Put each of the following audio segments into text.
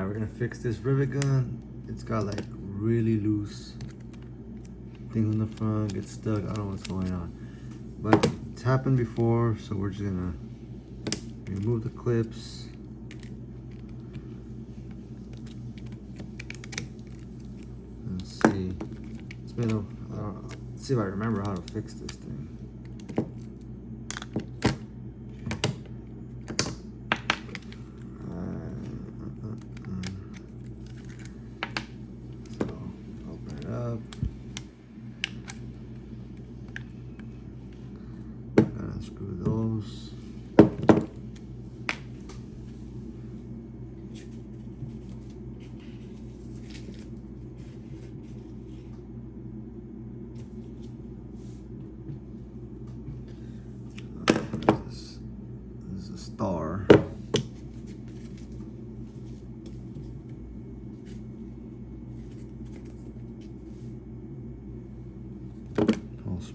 Alright, we're gonna fix this rivet gun. It's got like really loose things on the front, gets stuck. I don't know what's going on, but it's happened before, so we're just gonna remove the clips. Let's see. It's been let's see if I remember how to fix this thing. Up. Gotta unscrew those. This is a star.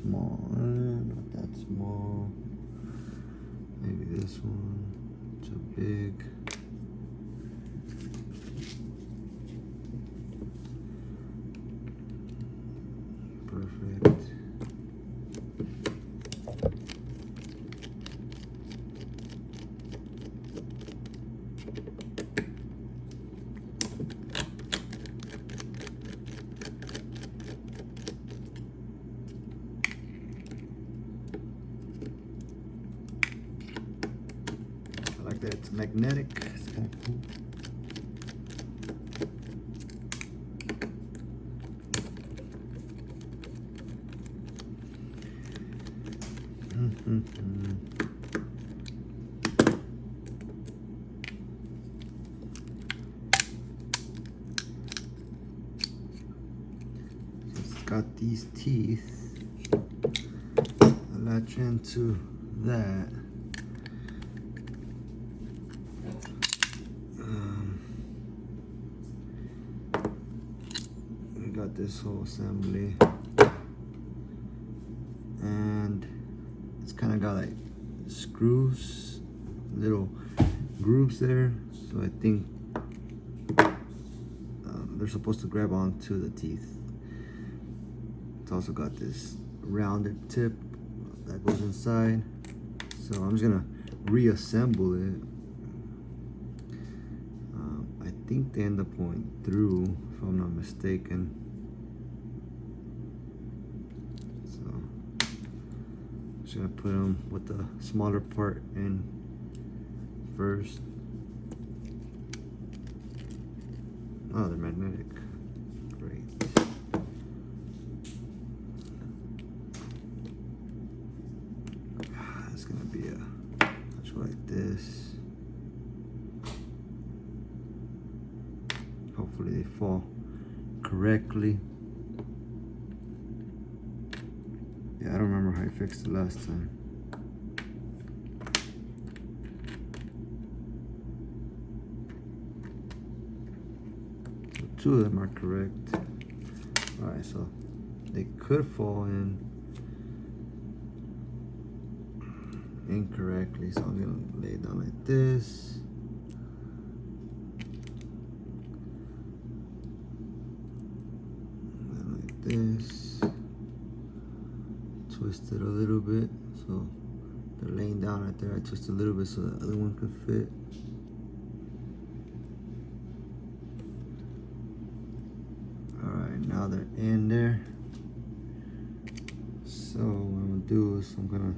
Small, not that small. Maybe this one, too big. Perfect. Like that, it's magnetic. It's kind of cool. It's got these teeth that latch into that. Got this whole assembly, and it's kind of got like screws, little grooves there, so I think they're supposed to grab onto the teeth. It's also got this rounded tip that goes inside, so I'm just gonna reassemble it. I think they end up going through, if I'm not mistaken. Just gonna put them with the smaller part in first. Oh, they're magnetic. Great. It's gonna be a much like this. Hopefully they fall correctly. Yeah, I don't remember how I fixed it last time. So 2 of them are correct. Alright, so they could fall in incorrectly. So I'm gonna lay it down like this. And then like this. Twist it a little bit, so they're laying down right there. I twist a little bit so the other one can fit. Alright, now they're in there. So what I'm gonna do is I'm gonna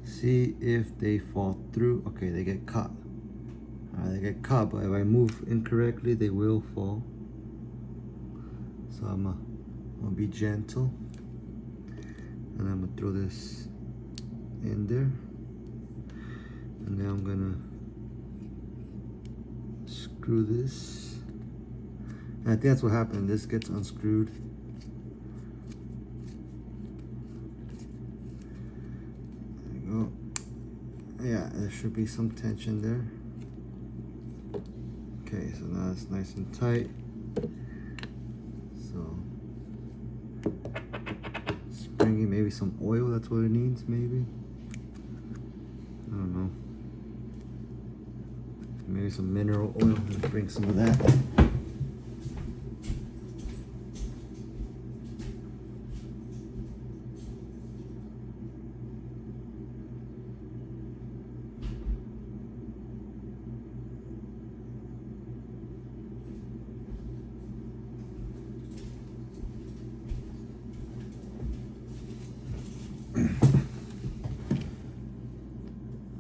see if they fall through. Okay, they get caught. Alright, they get caught, but if I move incorrectly, they will fall. So I'm gonna be gentle. And I'm gonna throw this in there, and now I'm gonna screw this. And I think that's what happened. This gets unscrewed. There you go. Yeah, there should be some tension there. Okay, so now it's nice and tight. So springy, maybe some oil, that's what it needs, maybe. I don't know. Maybe maybe some mineral oil. Let's bring some of that.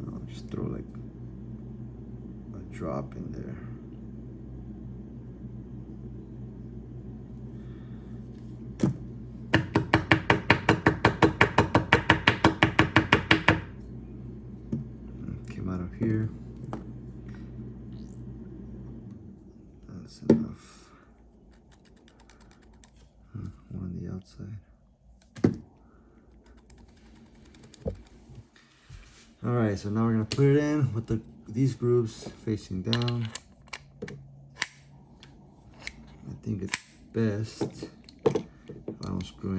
I'll just throw like a drop in there. Came out of here. That's enough. One on the outside. All right, so now we're gonna put it in with these grooves facing down. I think it's best if I don't screw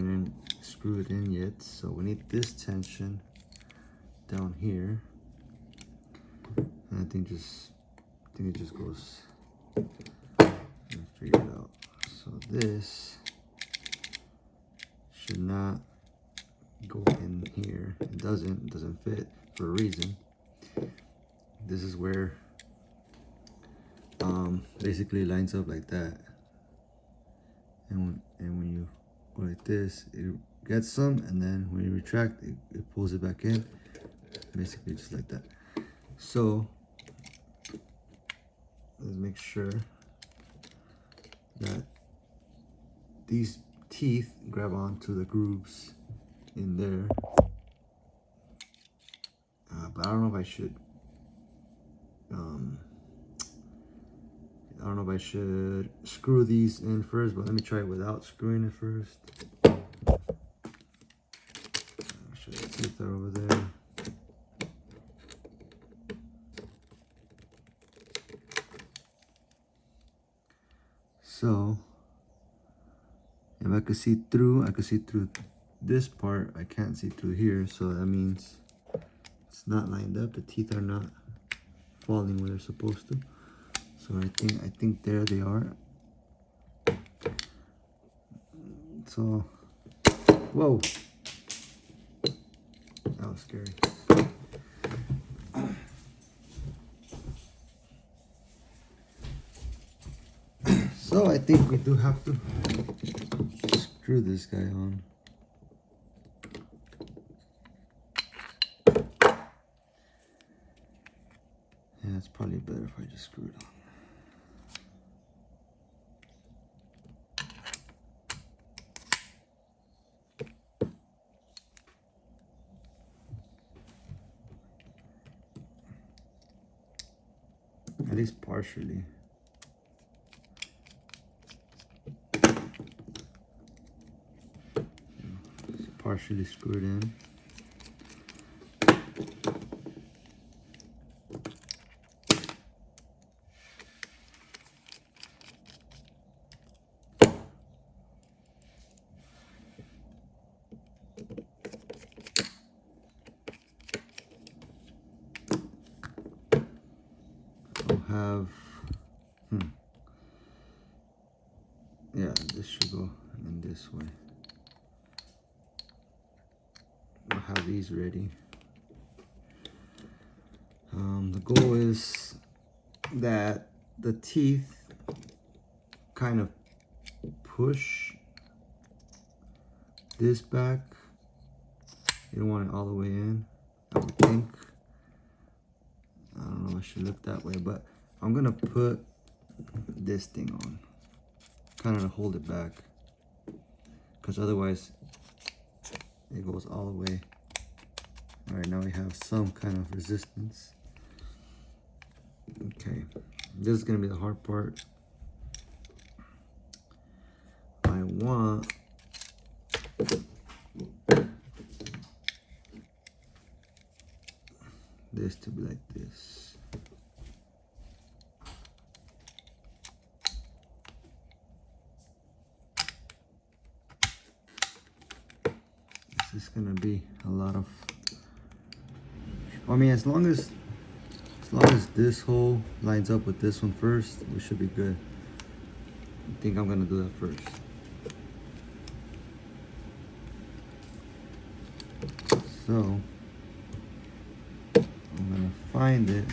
it in yet. So we need this tension down here, and I think it just goes. Figure it out. So this should not go in here. It doesn't fit for a reason. This is where basically lines up like that, and when you go like this, it gets some, and then when you retract, it pulls it back in, basically just like that. So let's make sure that these teeth grab onto the grooves in there. But I don't know if I should. I don't know if I should screw these in first, but let me try it without screwing it first. Make sure the teeth are over there. So if I could see through, I could see through this part. I can't see through here, so that means it's not lined up. The teeth are not falling where they're supposed to. So I think there they are. So, whoa, that was scary. So I think we do have to screw this guy on. Yeah, it's probably better if I just screw it on. At least partially. It's partially screwed in. Have yeah, this should go in this way. I'll have these ready. The goal is that the teeth kind of push this back. You don't want it all the way in, I would think. I don't know, I should look that way, but I'm gonna put this thing on, kind of to hold it back, because otherwise it goes all the way. All right, now we have some kind of resistance. Okay, this is gonna be the hard part. I want this to be like this. This is gonna be a lot of, I mean, as long as As long as this hole lines up with this one first, we should be good. I think I'm gonna do that first. So I'm gonna find it.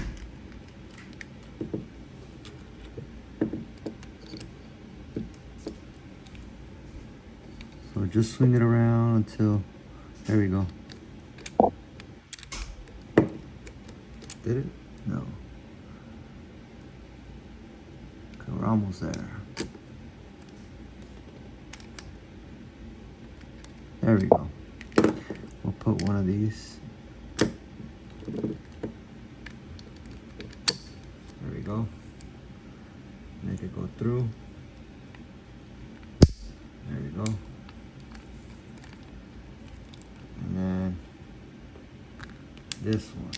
So just swing it around until, there we go. Did it? No. Okay, we're almost there. There we go. We'll put one of these. There we go. Make it go through. There we go. And then this one.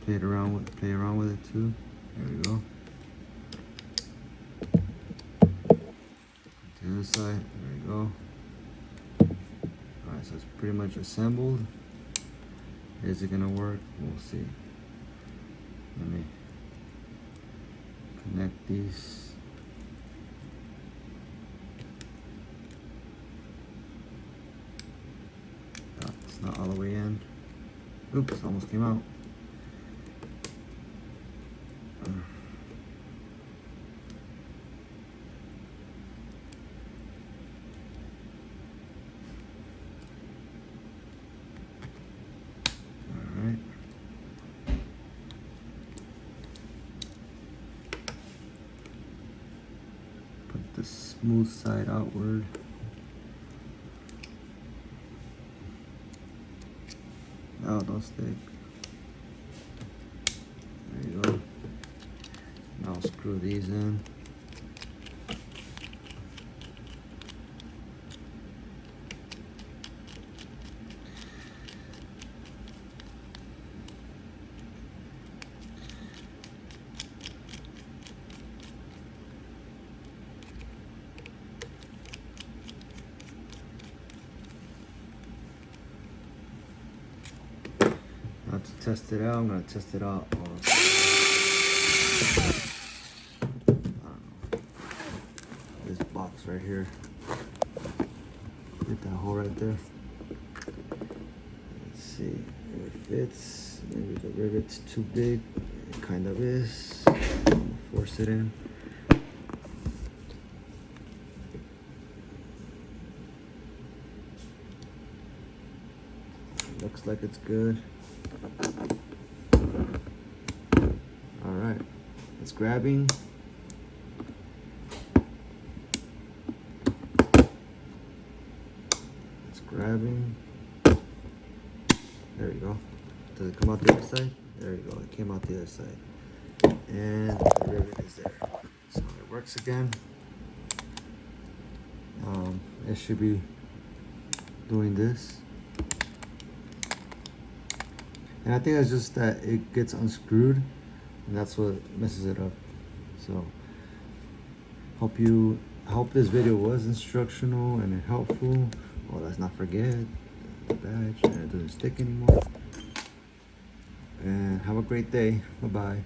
Play around with it too. There we go. To the other side. There we go. Alright, so it's pretty much assembled. Is it gonna work? We'll see. Let me connect these. Oh, it's not all the way in. Oops, almost came out. The smooth side outward. Oh, don't stick. There you go. Now screw these in. Now to test it out, I'm gonna test it out on, I don't know, this box right here. Hit that hole right there. Let's see if it fits. Maybe the rivet's too big. It kind of is. I'm gonna force it in. Looks like it's good. All right, it's grabbing. It's grabbing. There you go. Does it come out the other side? There you go. It came out the other side. And the rivet is there. So it works again. It should be doing this. And I think it's just that it gets unscrewed, and that's what messes it up. So, hope this video was instructional and helpful. Oh, let's not forget the badge, and it doesn't stick anymore. And have a great day. Bye-bye.